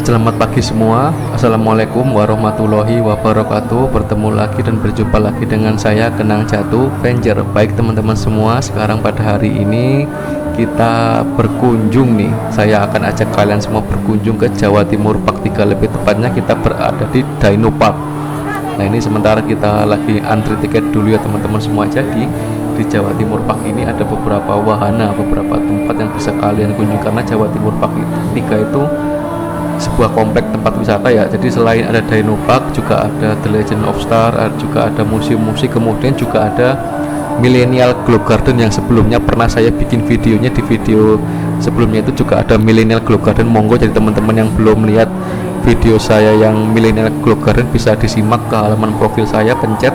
Selamat pagi semua. Assalamualaikum warahmatullahi wabarakatuh. Bertemu lagi dan berjumpa lagi dengan saya Kenang Jatuh Venture. Baik teman-teman semua, sekarang pada hari ini kita berkunjung nih. Saya akan ajak kalian semua berkunjung ke Jawa Timur Park 3. Lebih tepatnya kita berada di Dino Park. Nah ini sementara kita lagi antri tiket dulu ya teman-teman semua. Jadi di Jawa Timur Park ini ada beberapa wahana, beberapa tempat yang bisa kalian kunjungi, karena Jawa Timur Park 3 itu sebuah komplek tempat wisata ya. Jadi selain ada Dino Park, juga ada The Legend of Star, juga ada museum musik, kemudian juga ada Millennial Glow Garden yang sebelumnya pernah saya bikin videonya. Di video sebelumnya itu juga ada Millennial Glow Garden. Monggo jadi teman-teman yang belum lihat video saya yang Millennial Glow Garden bisa disimak ke halaman profil saya, pencet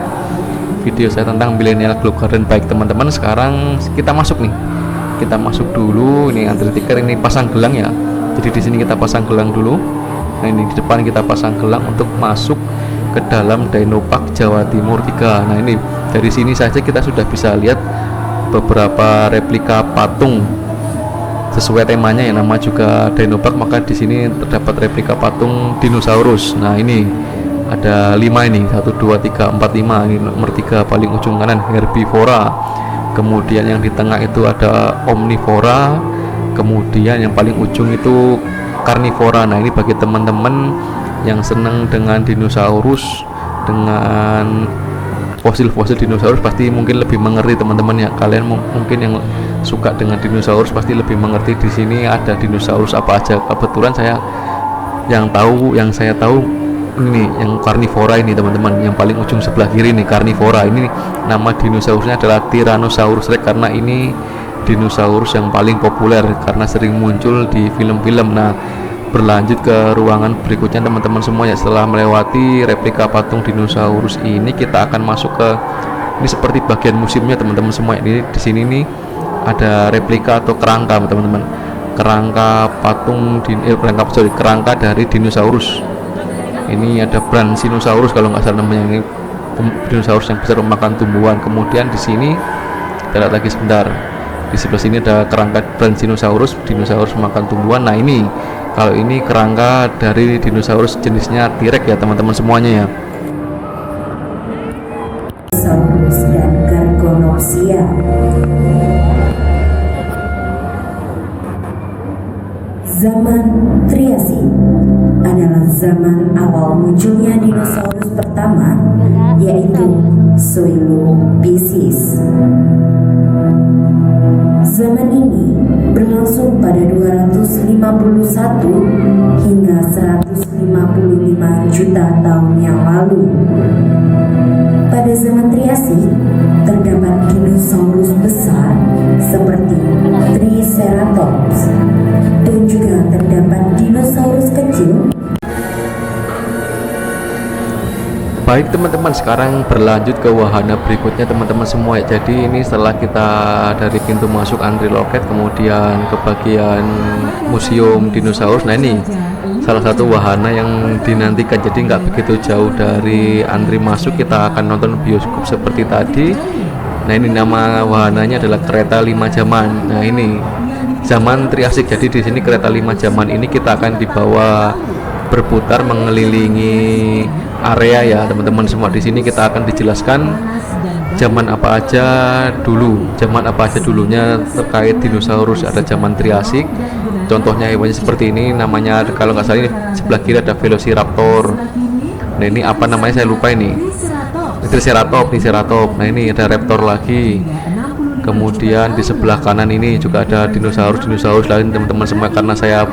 video saya tentang Millennial Glow Garden. Baik teman-teman, sekarang kita masuk nih. Kita masuk dulu. Ini antri tiket, ini pasang gelang ya. Jadi di sini kita pasang gelang dulu. Nah ini di depan kita pasang gelang untuk masuk ke dalam Dino Park Jawa Timur 3. Nah ini dari sini saja kita sudah bisa lihat beberapa replika patung sesuai temanya ya, nama juga Dino Park, maka di sini terdapat replika patung dinosaurus. Nah ini ada 5 ini, 1, 2, 3, 4, 5. Ini nomor 3 paling ujung kanan Herbivora. Kemudian yang di tengah itu ada Omnivora. Kemudian yang paling ujung itu Carnivora. Nah ini bagi teman-teman yang senang dengan dinosaurus, dengan fosil-fosil dinosaurus, pasti mungkin lebih mengerti teman-teman ya. Kalian mungkin yang suka dengan dinosaurus pasti lebih mengerti. Di sini ada dinosaurus apa aja. Kebetulan yang saya tahu ini yang Carnivora ini teman-teman, yang paling ujung sebelah kiri nih Carnivora. Ini nama dinosaurusnya adalah Tyrannosaurus Rex, karena ini dinosaurus yang paling populer karena sering muncul di film-film. Nah berlanjut ke ruangan berikutnya teman-teman semua ya. Setelah melewati replika patung dinosaurus ini, kita akan masuk ke ini seperti bagian museumnya teman-teman semua. Ini di sini nih ada replika atau kerangka teman-teman, kerangka patung kerangka dari dinosaurus. Ini ada Branchiosaurus kalau nggak salah namanya, ini dinosaurus yang bisa memakan tumbuhan. Kemudian di sini kita lihat lagi sebentar, di sebelah sini ada kerangka Branchiosaurus, dinosaurus makan tumbuhan. Nah ini kalau ini kerangka dari dinosaurus jenisnya T-Rex ya teman-teman semuanya ya. Saurus dan Gargonopsia. Zaman Triasik adalah zaman awal munculnya dinosaurus pertama, yaitu Coelobassis. Zaman ini berlangsung pada 251 hingga 155 juta tahun yang lalu. Pada zaman Triasik terdapat dinosaurus besar seperti Triceratops, dan juga terdapat dinosaurus kecil. Baik teman-teman, sekarang berlanjut ke wahana berikutnya teman-teman semua ya. Jadi ini setelah kita dari pintu masuk antri loket, kemudian ke bagian museum dinosaurus. Nah ini salah satu wahana yang dinantikan, jadi nggak begitu jauh dari antri masuk. Kita akan nonton bioskop seperti tadi. Nah ini nama wahananya adalah kereta 5 zaman. Nah ini zaman Triasik. Jadi di sini kereta 5 zaman ini kita akan dibawa berputar mengelilingi area ya teman-teman semua. Di sini kita akan dijelaskan zaman apa aja dulunya terkait dinosaurus. Ada zaman Triasik, contohnya hewannya seperti ini, namanya kalau nggak salah ini sebelah kiri ada Velociraptor. Nah ini apa namanya saya lupa, ini Triceratops. Nah ini ada raptor lagi. Kemudian di sebelah kanan ini juga ada dinosaurus lain teman-teman semua. Karena saya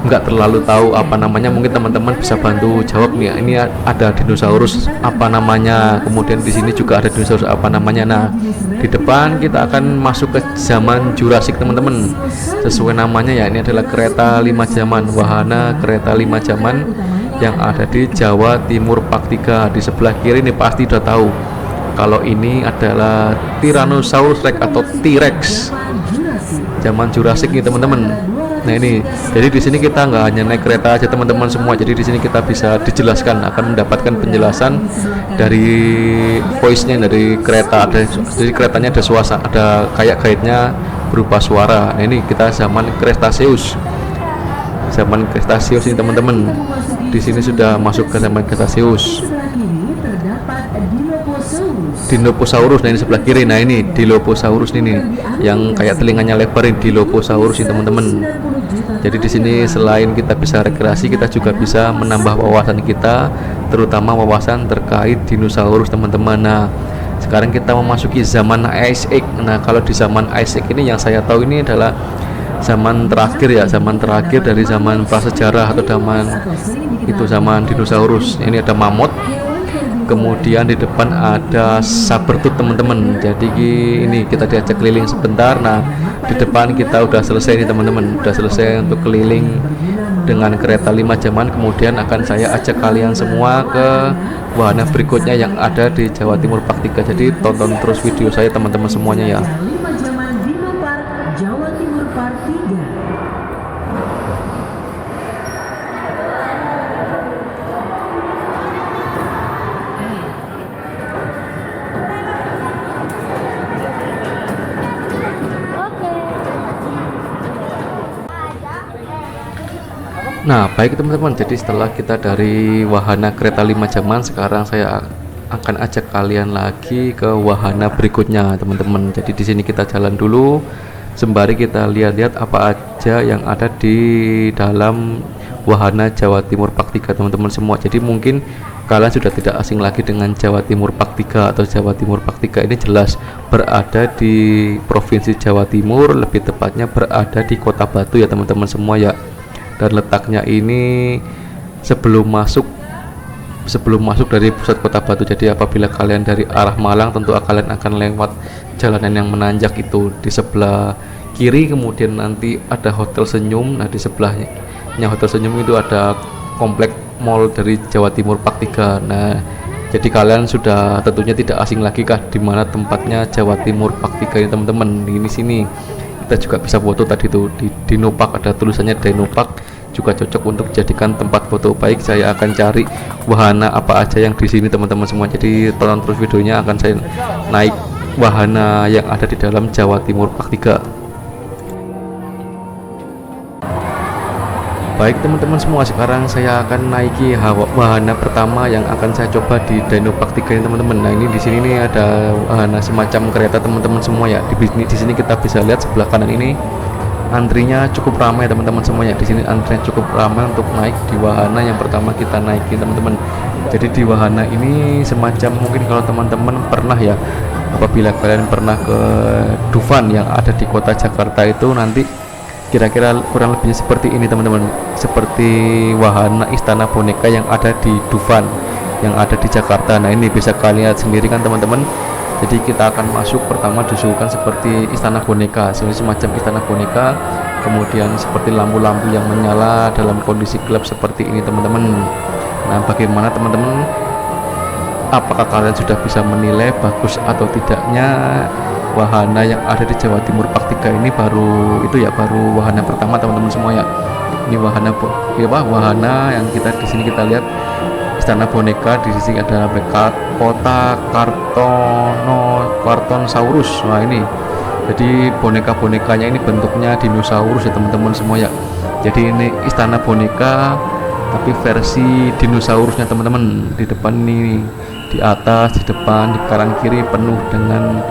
nggak terlalu tahu apa namanya, mungkin teman-teman bisa bantu jawab nih. Ini ada dinosaurus apa namanya, kemudian di sini juga ada dinosaurus apa namanya. Nah di depan kita akan masuk ke zaman Jurassic teman-teman, sesuai namanya ya. Ini adalah kereta 5 zaman, wahana kereta 5 zaman yang ada di Jawa Timur Park 3. Di sebelah kiri ini pasti udah tahu kalau ini adalah Tyrannosaurus Rex atau T-Rex zaman Jurassic nih teman-teman. Nah ini, jadi di sini kita nggak hanya naik kereta aja teman-teman semua. Jadi di sini kita bisa dijelaskan, akan mendapatkan penjelasan dari voice-nya dari kereta. Jadi keretanya ada suasana, ada kayak guide-nya berupa suara. Nah ini kita zaman Cretaceous. zaman Kretaseus ini teman-teman. Di sini sudah masuk ke zaman Kretaseus. Dilophosaurus, nah ini sebelah kiri, nah ini Dilophosaurus ini yang kayak telinganya lebar, ini Dilophosaurus ini teman-teman. Jadi di sini selain kita bisa rekreasi, kita juga bisa menambah wawasan kita, terutama wawasan terkait dinosaurus teman-teman. Nah, sekarang kita memasuki zaman Ice Age. Nah, kalau di zaman Ice Age ini yang saya tahu ini adalah zaman terakhir ya, zaman terakhir dari zaman prasejarah atau zaman dinosaurus. Ini ada mamut, kemudian di depan ada sabertooth teman-teman. Jadi ini kita diajak keliling sebentar. Nah, di depan kita udah selesai nih teman-teman, udah selesai untuk keliling dengan kereta 5 jaman. Kemudian akan saya ajak kalian semua ke wahana berikutnya yang ada di Jawa Timur Park 3. Jadi tonton terus video saya teman-teman semuanya ya. Nah, baik teman-teman, jadi setelah kita dari wahana kereta 5 jaman, sekarang saya akan ajak kalian lagi ke wahana berikutnya teman-teman. Jadi di sini kita jalan dulu sembari kita lihat-lihat apa aja yang ada di dalam wahana Jawa Timur Park 3 teman-teman semua. Jadi mungkin kalian sudah tidak asing lagi dengan Jawa Timur Park 3 atau Jawa Timur Park 3 ini jelas berada di Provinsi Jawa Timur, lebih tepatnya berada di Kota Batu ya teman-teman semua ya. Dan letaknya ini sebelum masuk dari pusat Kota Batu. Jadi apabila kalian dari arah Malang, tentu kalian akan lewat jalanan yang menanjak itu di sebelah kiri, kemudian nanti ada Hotel Senyum. Nah, di sebelahnya Hotel Senyum itu ada komplek mall dari Jawa Timur Park 3. Nah, jadi kalian sudah tentunya tidak asing lagi kah di mana tempatnya Jawa Timur Park 3 ini teman-teman. Di sini kita juga bisa foto tadi tuh di Dino Park, ada tulisannya Dino Park, juga cocok untuk dijadikan tempat foto. Baik, saya akan cari wahana apa aja yang di sini teman-teman semua. Jadi tonton terus videonya, akan saya naik wahana yang ada di dalam Jawa Timur Park 3. Baik teman-teman semua, sekarang saya akan naiki wahana pertama yang akan saya coba di Dino Park 3 ini teman-teman. Nah, ini di sini nih ada wahana semacam kereta teman-teman semua ya. Di sini kita bisa lihat sebelah kanan ini antrinya cukup ramai teman-teman semuanya. Di sini antrinya cukup ramai untuk naik di wahana yang pertama kita naiki teman-teman. Jadi di wahana ini semacam, mungkin kalau teman-teman pernah ya, apabila kalian pernah ke Dufan yang ada di kota Jakarta itu, nanti kira-kira kurang lebihnya seperti ini teman-teman, seperti wahana Istana Boneka yang ada di Dufan yang ada di Jakarta. Nah, ini bisa kalian lihat sendiri kan teman-teman. Jadi kita akan masuk, pertama disuguhkan seperti Istana Boneka, semacam Istana Boneka, kemudian seperti lampu-lampu yang menyala dalam kondisi gelap seperti ini teman-teman. Nah, bagaimana teman-teman, apakah kalian sudah bisa menilai bagus atau tidaknya wahana yang ada di Jawa Timur Park 3 ini? Baru wahana pertama teman-teman semua ya. Ini wahana yang di sini kita lihat Istana Boneka. Di sini ada kota Kartonsaurus. Nah, ini jadi boneka-bonekanya ini bentuknya dinosaurus ya teman-teman semua ya. Jadi ini Istana Boneka tapi versi dinosaurusnya teman-teman. Di depan ini, di atas, di depan, di kanan kiri penuh dengan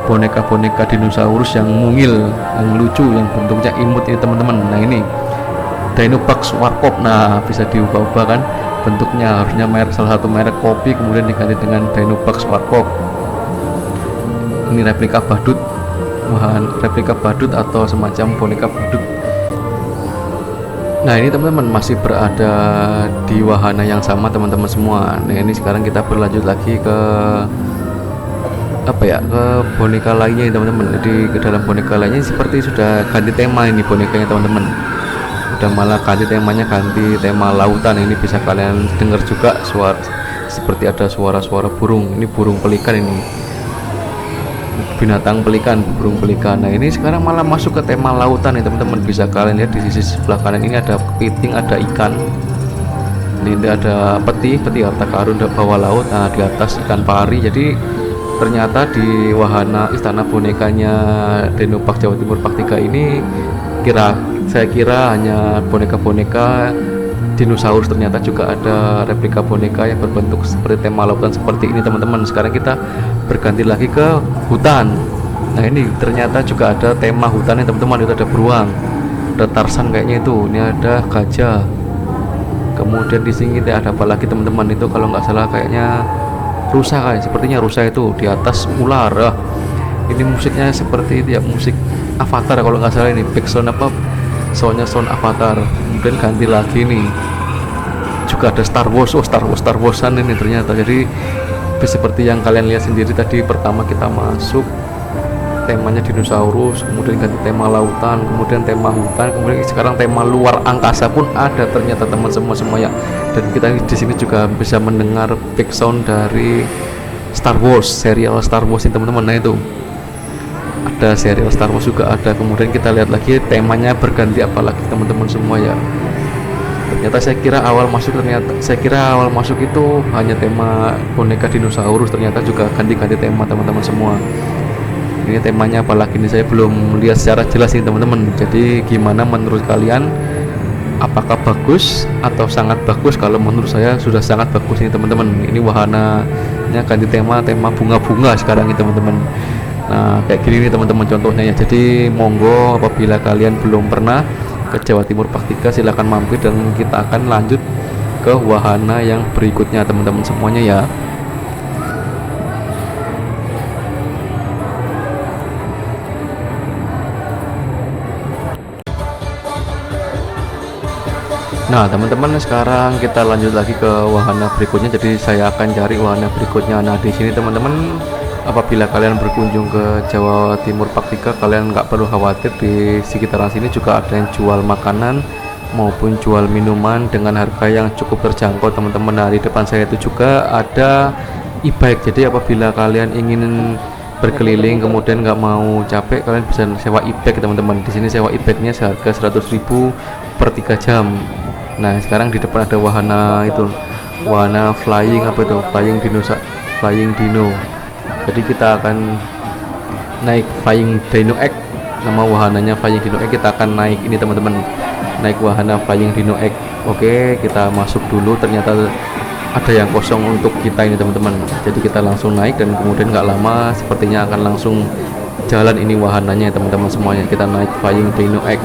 boneka-boneka dinosaurus yang mungil, yang lucu, yang bentuknya imut ini teman-teman. Nah, ini Dinobugs Warkop. Nah, bisa diubah-ubah kan bentuknya, harusnya salah satu merek kopi kemudian diganti dengan Dinobugs Warkop. Ini replika badut atau semacam boneka badut. Nah, ini teman-teman masih berada di wahana yang sama teman-teman semua. Nah, ini sekarang kita berlanjut lagi ke ke boneka lainnya teman-teman. Jadi ke dalam boneka lainnya seperti sudah ganti tema ini bonekanya teman-teman. Udah malah ganti temanya, ganti tema lautan. Ini bisa kalian dengar juga suara, seperti ada suara-suara burung. Ini burung pelikan, ini binatang pelikan, burung pelikan. Nah, ini sekarang malah masuk ke tema lautan nih teman-teman. Bisa kalian lihat di sisi sebelah kanan ini ada kepiting, ada ikan. Ini ada peti harta karun bawah laut. Nah, di atas ikan pari. Jadi ternyata di wahana Istana Bonekanya Dino Park Jawa Timur Park 3 ini Saya kira hanya boneka-boneka dinosaurus, ternyata juga ada replika boneka yang berbentuk seperti tema lautan seperti ini teman-teman. Sekarang kita berganti lagi ke hutan. Nah ini ternyata juga ada tema hutan ya teman-teman. Itu ada beruang, ada Tarsan kayaknya itu. Ini ada gajah. Kemudian di sini ada apa lagi teman-teman? Itu kalau nggak salah kayaknya rusa kan? Sepertinya rusa itu di atas ular. Ini musiknya seperti itu ya, musik Avatar kalau nggak salah ini. Backsound apa? Soalnya sound Avatar. Kemudian ganti lagi nih, juga ada Star Wars. Oh Star Warsan ini ternyata. Jadi seperti yang kalian lihat sendiri tadi, pertama kita masuk temanya dinosaurus, kemudian ganti tema lautan, kemudian tema hutan, kemudian sekarang tema luar angkasa pun ada ternyata teman semua ya. Dan kita di sini juga bisa mendengar background dari Star Wars, serial Star Wars ini teman-teman. Nah itu ada serial Star Wars juga ada. Kemudian kita lihat lagi temanya berganti apalagi teman-teman semua ya. Ternyata saya kira awal masuk itu hanya tema boneka dinosaurus, ternyata juga ganti-ganti tema teman-teman semua. Ini temanya apalagi ini saya belum lihat secara jelas nih teman-teman. Jadi gimana menurut kalian, apakah bagus atau sangat bagus? Kalau menurut saya sudah sangat bagus nih teman-teman. Ini wahananya ganti tema bunga-bunga sekarang nih teman-teman. Nah kayak gini nih teman-teman contohnya ya. Jadi monggo apabila kalian belum pernah ke Jawa Timur Park 3 silahkan mampir, dan kita akan lanjut ke wahana yang berikutnya teman-teman semuanya ya. Nah teman-teman, sekarang kita lanjut lagi ke wahana berikutnya. Jadi saya akan cari wahana berikutnya. Nah di sini teman-teman, apabila kalian berkunjung ke Jawa Timur Park 3, kalian nggak perlu khawatir, di sekitaran sini juga ada yang jual makanan maupun jual minuman dengan harga yang cukup terjangkau teman-teman. Nah di depan saya itu juga ada e-bike. Jadi apabila kalian ingin berkeliling kemudian nggak mau capek, kalian bisa sewa e-bike teman-teman. Di sini sewa e-bike-nya seharga 100.000 per 3 jam. Nah sekarang di depan ada wahana itu, wahana flying dino. Jadi kita akan naik Flying Dino Egg, nama wahananya Flying Dino Egg. Kita akan naik ini teman-teman, naik wahana Flying Dino Egg. Oke, kita masuk dulu. Ternyata ada yang kosong untuk kita ini teman-teman. Jadi kita langsung naik, dan kemudian nggak lama sepertinya akan langsung jalan ini wahananya teman-teman semuanya. Kita naik Flying Dino Egg.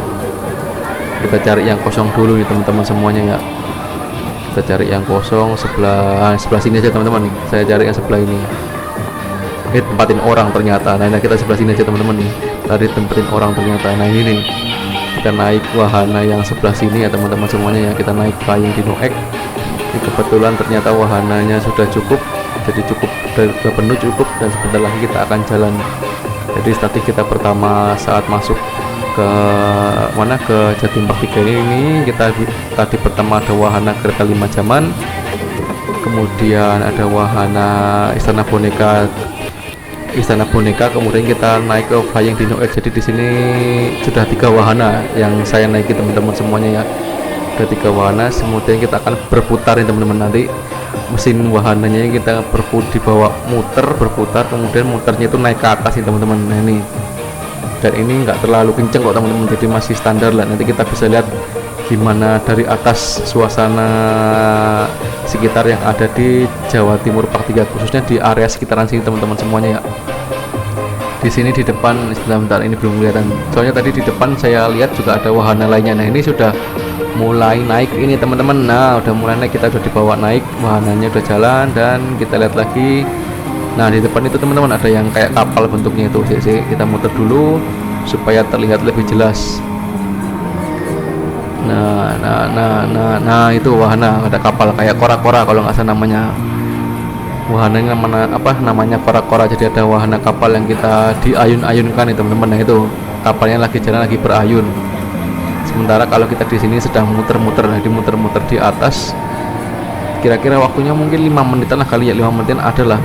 Kita cari yang kosong dulu nih teman-teman semuanya ya. Kita cari yang kosong sebelah sini aja teman-teman. Saya cari yang sebelah ini. Tempatin orang ternyata. Nah kita sebelah sini aja teman-teman nih. Tadi tempatin orang ternyata. Nah ini nih, kita naik wahana yang sebelah sini ya teman-teman semuanya ya. Kita naik Flying Dino Egg. Ini kebetulan ternyata wahananya sudah cukup, jadi cukup penuh cukup, dan sebentar lagi kita akan jalan. Jadi strategi kita pertama saat masuk ke mana, ke Jatim Park 3 ini, kita tadi pertama ada wahana kereta 5 jaman, kemudian ada wahana istana boneka, kemudian kita naik ke Flying Dino Egg. Jadi di sini sudah 3 wahana yang saya naiki teman-teman semuanya ya. Ada 3 wahana, kemudian kita akan berputar ya teman-teman. Nanti mesin wahananya kita dibawa berputar, kemudian muternya itu naik ke atas nih teman-teman. Nah ini, dan ini nggak terlalu kenceng kok teman-teman, jadi masih standar lah. Nanti kita bisa lihat gimana dari atas suasana sekitar yang ada di Jawa Timur Park 3, khususnya di area sekitaran sini teman-teman semuanya ya. Di sini di depan, sebentar ini belum kelihatan, soalnya tadi di depan saya lihat juga ada wahana lainnya. Nah ini sudah mulai naik ini teman-teman. Nah udah mulai naik, kita sudah dibawa naik, wahananya udah jalan, dan kita lihat lagi. Nah di depan itu teman-teman ada yang kayak kapal bentuknya itu. Kita muter dulu supaya terlihat lebih jelas. Nah itu wahana, ada kapal kayak kora-kora kalau nggak salah namanya. Wahananya namanya kora-kora. Jadi ada wahana kapal yang kita diayun-ayunkan itu teman-teman. Nah itu kapalnya lagi jalan, lagi berayun. Sementara kalau kita di sini sedang muter-muter, jadi muter-muter di atas. Kira-kira waktunya mungkin 5 menitan lah kali ya, 5 menitan adalah.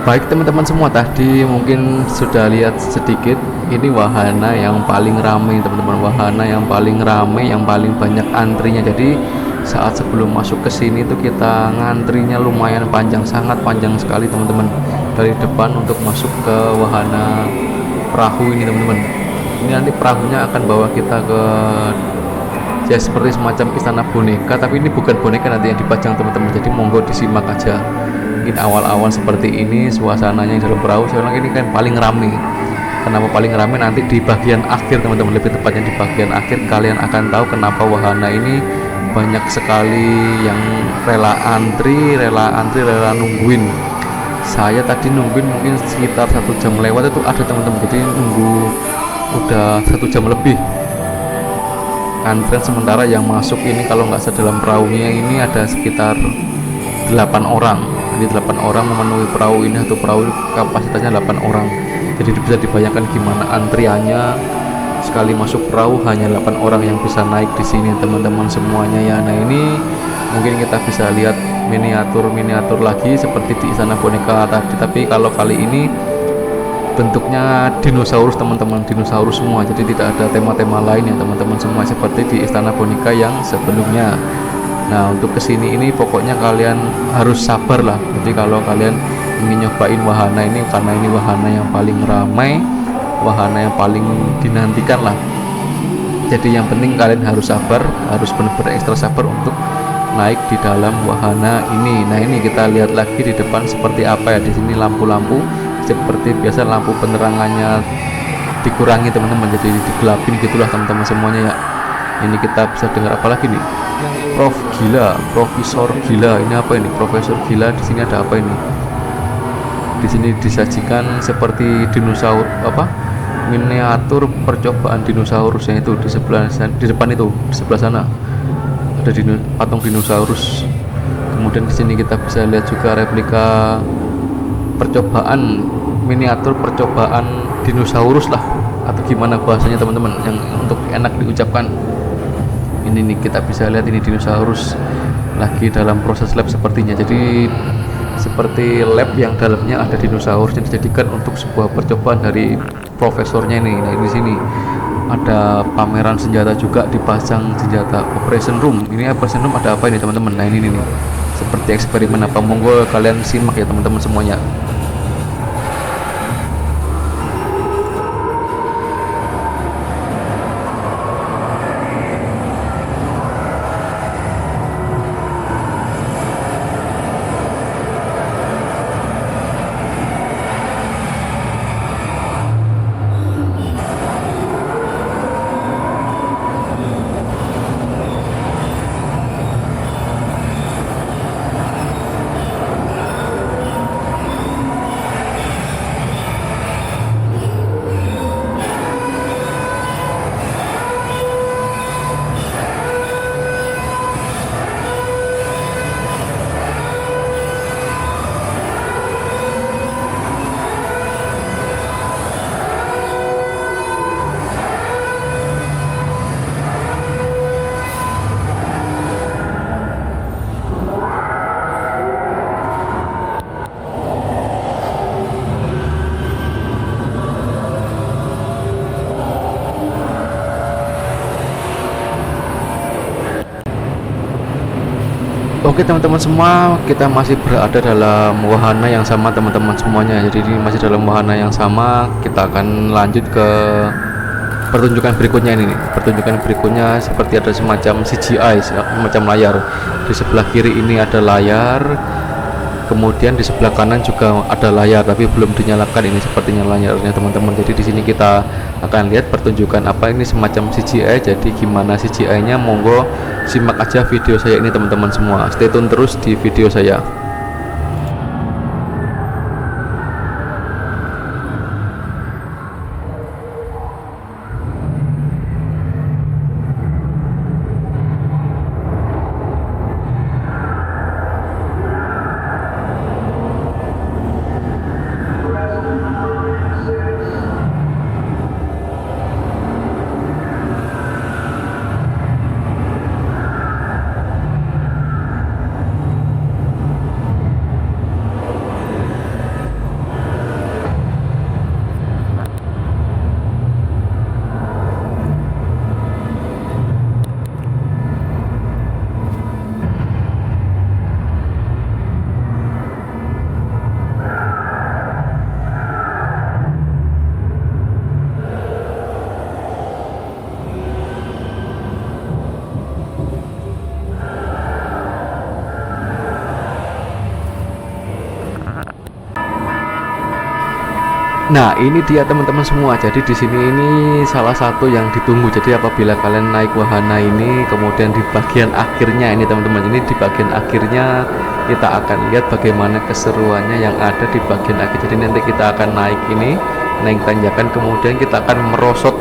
Baik teman-teman semua, tadi mungkin sudah lihat sedikit, ini wahana yang paling ramai teman-teman, wahana yang paling ramai, yang paling banyak antrinya. Jadi saat sebelum masuk ke sini tuh kita ngantrinya lumayan panjang, sangat panjang sekali teman-teman, dari depan untuk masuk ke wahana perahu ini teman-teman. Ini nanti perahunya akan bawa kita ke ya seperti semacam istana boneka, tapi ini bukan boneka nanti yang dipajang teman-teman, jadi monggo disimak aja. Mungkin awal-awal seperti ini suasananya di dalam perahu, soalnya ini kan paling rame. Kenapa paling rame? Nanti di bagian akhir teman-teman, lebih tepatnya di bagian akhir kalian akan tahu kenapa wahana ini banyak sekali yang rela antri, rela nungguin. Saya tadi nungguin mungkin sekitar 1 jam lewat itu ada teman-teman, jadi nunggu udah 1 jam lebih antrian. Sementara yang masuk ini kalau nggak sedalam perahunya ini ada sekitar 8 orang. Jadi 8 orang memenuhi perahu ini, satu perahu kapasitasnya 8 orang. Jadi bisa dibayangkan gimana antriannya. Sekali masuk perahu hanya 8 orang yang bisa naik di sini teman-teman semuanya ya. Nah ini mungkin kita bisa lihat miniatur lagi seperti di istana boneka tadi, tapi kalau kali ini bentuknya dinosaurus teman-teman, dinosaurus semua, jadi tidak ada tema-tema lain ya teman-teman semua seperti di istana boneka yang sebelumnya. Nah untuk kesini ini pokoknya kalian harus sabar lah. Jadi kalau kalian ingin nyobain wahana ini, karena ini wahana yang paling ramai, wahana yang paling dinantikan lah, jadi yang penting kalian harus sabar, harus benar-benar ekstra sabar untuk naik di dalam wahana ini. Nah ini kita lihat lagi di depan seperti apa ya. Di sini lampu-lampu seperti biasa, lampu penerangannya dikurangi teman-teman, jadi digelapin gitulah teman-teman semuanya ya. Ini kita bisa dengar apa lagi nih? Prof Gila, Profesor Gila. Ini apa ini? Profesor Gila. Di sini ada apa ini? Di sini disajikan seperti dinosaurus, apa? Miniatur percobaan dinosaurusnya itu di sebelah di depan itu, di sebelah sana ada patung dinosaurus. Kemudian di sini kita bisa lihat juga replika percobaan, miniatur percobaan dinosaurus lah, atau gimana bahasanya teman-teman yang untuk enak diucapkan. Ini nih kita bisa lihat ini dinosaurus lagi dalam proses lab sepertinya. Jadi seperti lab yang dalamnya ada dinosaurus yang dijadikan untuk sebuah percobaan dari profesornya ini. Nah di sini ada pameran senjata juga, dipasang senjata operation room. Ini operation room ada apa ini teman-teman? Nah ini nih seperti eksperimen apa, monggo kalian simak ya teman-teman semuanya. Oke teman-teman semua, kita masih berada dalam wahana yang sama teman-teman semuanya. Jadi ini masih dalam wahana yang sama. Kita akan lanjut ke pertunjukan berikutnya ini. Pertunjukan berikutnya seperti ada semacam CGI, semacam layar. Di sebelah kiri ini ada layar, kemudian di sebelah kanan juga ada layar, tapi belum dinyalakan ini sepertinya layarnya teman-teman. Jadi di sini kita akan lihat pertunjukan apa ini, semacam CGI. Jadi gimana CGI-nya, monggo simak aja video saya ini teman-teman semua. Stay tune terus di video saya. Nah, ini dia teman-teman semua. Jadi di sini ini salah satu yang ditunggu. Jadi apabila kalian naik wahana ini, kemudian di bagian akhirnya ini teman-teman, ini di bagian akhirnya kita akan lihat bagaimana keseruannya yang ada di bagian akhir. Jadi nanti kita akan naik ini, naik tanjakan, kemudian kita akan merosot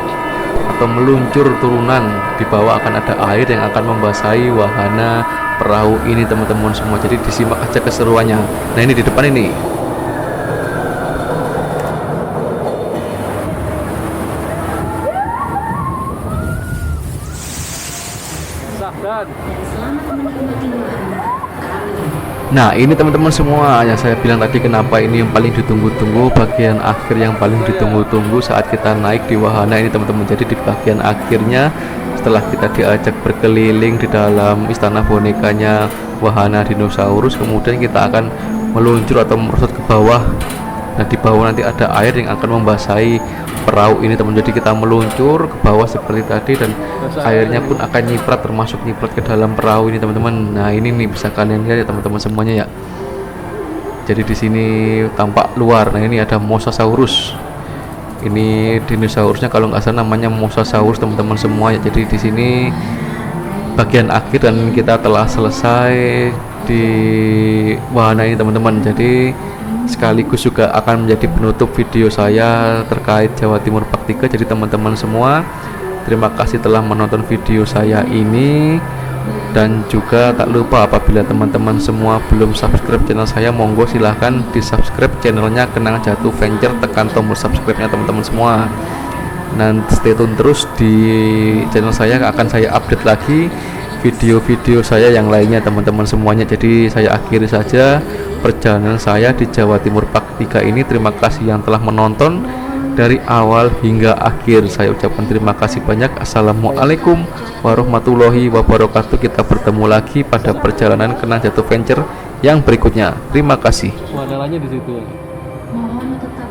atau meluncur turunan. Di bawah akan ada air yang akan membasahi wahana perahu ini teman-teman semua. Jadi disimak aja keseruannya. Nah, ini di depan ini. Nah, ini teman-teman semua yang saya bilang tadi, kenapa ini yang paling ditunggu-tunggu, bagian akhir yang paling ditunggu-tunggu saat kita naik di wahana ini teman-teman. Jadi di bagian akhirnya, setelah kita diajak berkeliling di dalam istana bonekanya wahana dinosaurus, kemudian kita akan meluncur atau merosot ke bawah. Nah, di bawah nanti ada air yang akan membasahi perahu ini teman. Jadi kita meluncur ke bawah seperti tadi, dan airnya pun akan nyiprat, termasuk nyiprat ke dalam perahu ini teman-teman. Nah, ini nih bisa kalian lihat ya teman-teman semuanya ya. Jadi di sini tampak luar. Nah, ini ada Mosasaurus. Ini dinosaurusnya kalau nggak salah namanya Mosasaurus teman-teman semua ya. Jadi di sini bagian akhir dan kita telah selesai di wahana ini teman-teman. Jadi sekaligus juga akan menjadi penutup video saya terkait Jawa Timur Part 3. Jadi teman-teman semua, terima kasih telah menonton video saya ini, dan juga tak lupa apabila teman-teman semua belum subscribe channel saya, monggo silahkan di subscribe channelnya Kenang Jatuh Venture, tekan tombol subscribe nya teman-teman semua. Dan stay tune terus di channel saya, akan saya update lagi video-video saya yang lainnya teman-teman semuanya. Jadi saya akhiri saja perjalanan saya di Jawa Timur Part 3 ini. Terima kasih yang telah menonton dari awal hingga akhir. Saya ucapkan terima kasih banyak. Assalamualaikum warahmatullahi wabarakatuh. Kita bertemu lagi pada perjalanan Kenang Jatuh Venture yang berikutnya. Terima kasih. Suaranya di situ. Mohon tetap